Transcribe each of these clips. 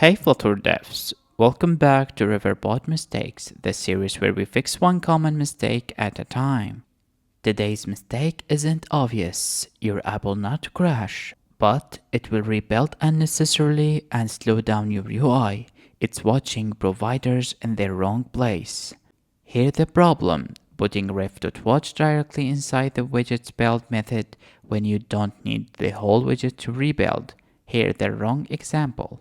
Hey Flutter devs, welcome back to Riverpod Mistakes, the series where we fix one common mistake at a time. Today's mistake isn't obvious, your app will not crash, but it will rebuild unnecessarily and slow down your UI. It's watching providers in the wrong place. Here's the problem, putting ref.watch directly inside the widgets build method when you don't need the whole widget to rebuild. Here's the wrong example.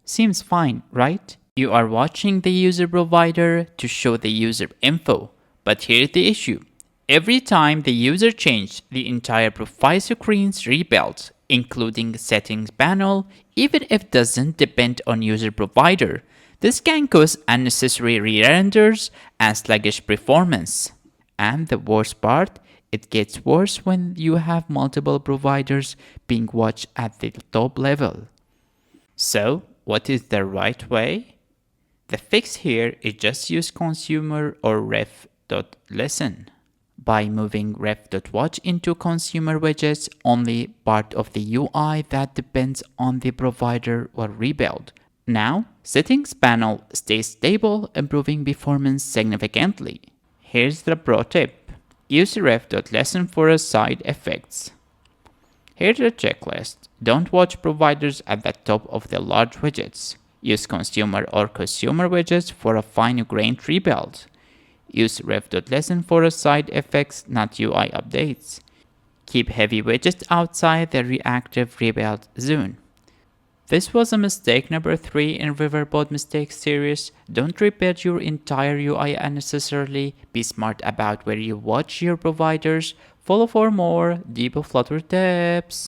Seems fine, right? You are watching the user provider to show the user info. But here's the issue. Every time the user changes, the entire profile screen rebuilds, including settings panel, even if it doesn't depend on user provider. This can cause unnecessary re-renders and sluggish performance. And the worst part, it gets worse when you have multiple providers being watched at the top level. So, what is the right way? The fix here is just use consumer or ref.listen. By moving ref.watch into consumer widgets, only part of the UI that depends on the provider will rebuild. Now, settings panel stays stable, improving performance significantly. Here's the pro tip. Use ref.listen for side effects. Here's a checklist. Don't watch providers at the top of the large widgets. Use consumer or consumer widgets for a fine-grained rebuild. Use ref.listen for side effects, not UI updates. Keep heavy widgets outside the reactive rebuild zone. This was a mistake number 3 in Riverpod Mistake series. Don't rebuild your entire UI unnecessarily. Be smart about where you watch your providers. Follow for more deep Flutter tips.